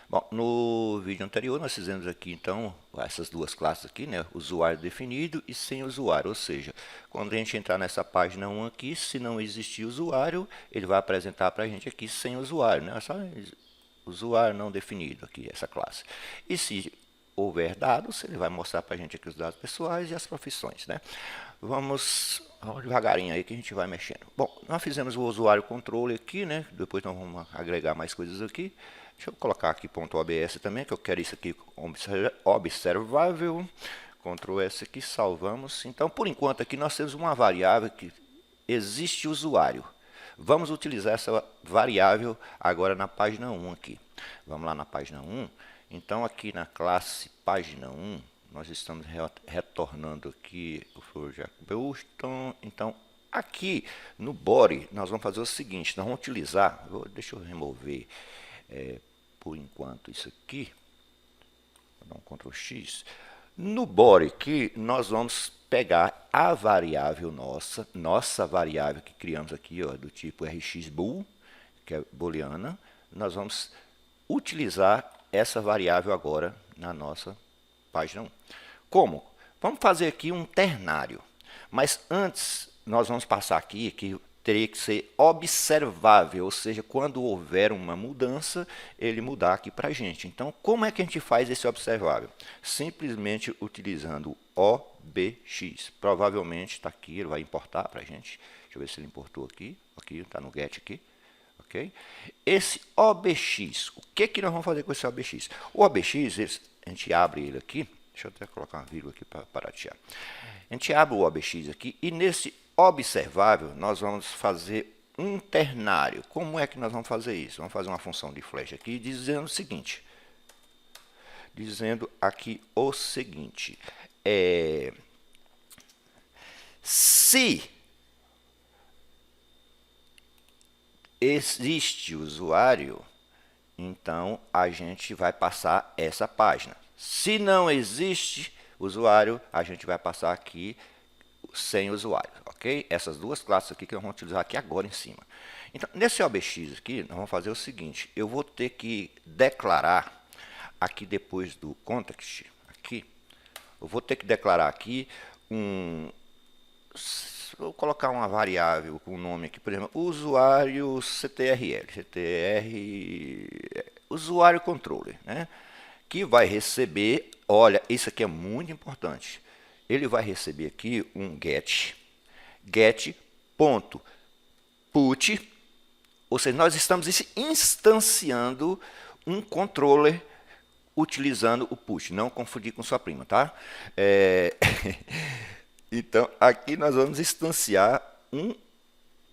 Bom, no vídeo anterior nós fizemos aqui então essas duas classes aqui, né? Usuário definido e sem usuário, ou seja, quando a gente entrar nessa página 1 aqui, se não existir usuário, ele vai apresentar para a gente aqui sem usuário, né? Só usuário não definido aqui, essa classe. E se houver dados, ele vai mostrar para a gente aqui os dados pessoais e as profissões, né? Vamos devagarinho aí que a gente vai mexendo. Bom, nós fizemos o usuário controle aqui, né? Depois nós vamos agregar mais coisas aqui. Deixa eu colocar aqui .obs também, que eu quero isso aqui observável. Ctrl S aqui, salvamos. Então, por enquanto aqui nós temos uma variável que existe usuário. Vamos utilizar essa variável agora na página 1 aqui. Vamos lá na página 1. Então, aqui na classe página 1, nós estamos retornando aqui o Project Boston. Então, aqui no body, nós vamos fazer o seguinte, nós vamos utilizar, deixa eu remover por enquanto isso aqui, vou dar um Ctrl X. No body aqui, nós vamos pegar a variável nossa variável que criamos aqui, ó, do tipo rxbool, que é booleana, nós vamos utilizar essa variável agora na nossa página 1. Como? Vamos fazer aqui um ternário, mas antes nós vamos passar aqui que teria que ser observável, ou seja, quando houver uma mudança, ele mudar aqui para a gente. Então, como é que a gente faz esse observável? Simplesmente utilizando OBX. Provavelmente está aqui, ele vai importar para a gente. Deixa eu ver se ele importou aqui. Aqui, está no get aqui. Okay? Esse OBX, o que nós vamos fazer com esse OBX? O OBX, a gente abre ele aqui. Deixa eu até colocar uma vírgula aqui para paratear. A gente abre o OBX aqui e nesse observável nós vamos fazer um ternário. Como é que nós vamos fazer isso? Vamos fazer uma função de flash aqui dizendo o seguinte. Se existe usuário, então a gente vai passar essa página. Se não existe usuário, a gente vai passar aqui sem usuário, ok? Essas duas classes aqui que nós vamos utilizar aqui agora em cima. Então, nesse OBX aqui, nós vamos fazer o seguinte, eu vou ter que declarar aqui depois do context, aqui, eu vou ter que declarar aqui vou colocar uma variável com o nome aqui, por exemplo, usuário CTRL, usuário controller, né? Que vai receber, olha, isso aqui é muito importante, ele vai receber aqui um get.put, ou seja, nós estamos instanciando um controller utilizando o push, não confundir com sua prima, tá? Então, aqui nós vamos instanciar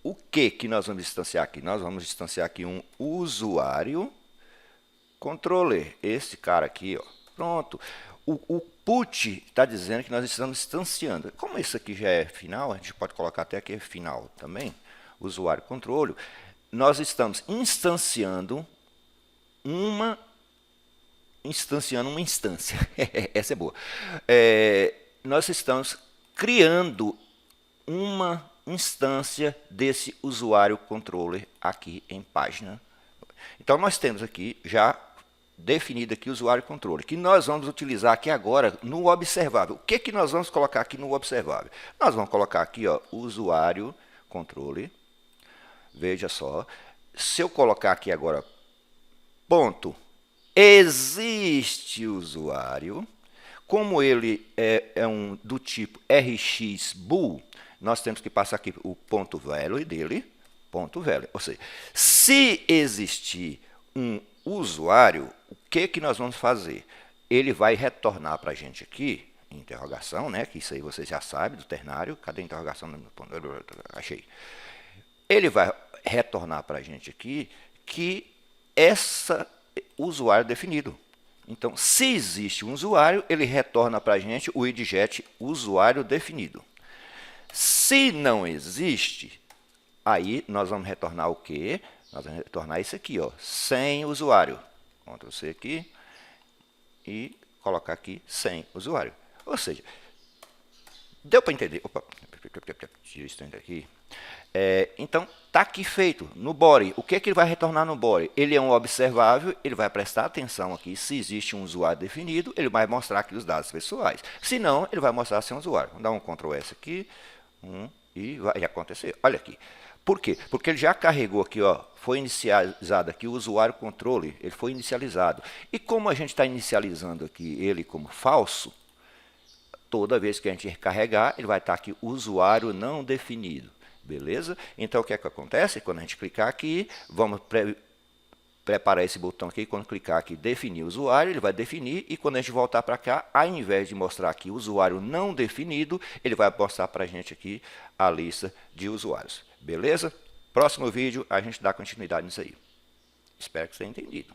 o que nós vamos instanciar aqui? Nós vamos instanciar aqui um usuário controller, esse cara aqui, ó. Pronto. O put está dizendo que nós estamos instanciando. Como isso aqui já é final, a gente pode colocar até aqui final também, usuário controle. Nós estamos instanciando uma instância. Essa é boa. Nós estamos criando uma instância desse usuário controller aqui em página. Então, nós temos aqui já definido aqui o usuário controller, que nós vamos utilizar aqui agora no observável. O que nós vamos colocar aqui no observável? Nós vamos colocar aqui, ó, usuário controller. Veja só, se eu colocar aqui agora ponto, existe usuário, como ele é do tipo rxbool, nós temos que passar aqui o ponto value dele, ponto value. Ou seja, se existir um usuário, o que nós vamos fazer? Ele vai retornar para a gente aqui, interrogação, né? Que isso aí você já sabe do ternário. Cadê a interrogação? Achei. Ele vai retornar para a gente aqui que essa usuário definido. Então, se existe um usuário, ele retorna para a gente o idget usuário definido. Se não existe, aí nós vamos retornar o quê? Nós vamos retornar isso aqui, ó, sem usuário. Ctrl C aqui e colocar aqui sem usuário. Ou seja, deu para entender? Opa, tira isso aqui. Então, está aqui feito no body. O que é que ele vai retornar no body? Ele é um observável, ele vai prestar atenção aqui. Se existe um usuário definido, ele vai mostrar aqui os dados pessoais. Se não, ele vai mostrar sem usuário. Vamos dar um Ctrl S aqui, e vai acontecer. Olha aqui. Por quê? Porque ele já carregou aqui, ó, foi inicializado aqui o usuário controle, ele foi inicializado. E como a gente está inicializando aqui ele como falso, toda vez que a gente carregar, ele vai estar aqui usuário não definido. Beleza? Então, o que é que acontece? Quando a gente clicar aqui, vamos preparar esse botão aqui. Quando clicar aqui, definir o usuário, ele vai definir. E quando a gente voltar para cá, ao invés de mostrar aqui usuário não definido, ele vai mostrar para a gente aqui a lista de usuários. Beleza? Próximo vídeo, a gente dá continuidade nisso aí. Espero que você tenha entendido.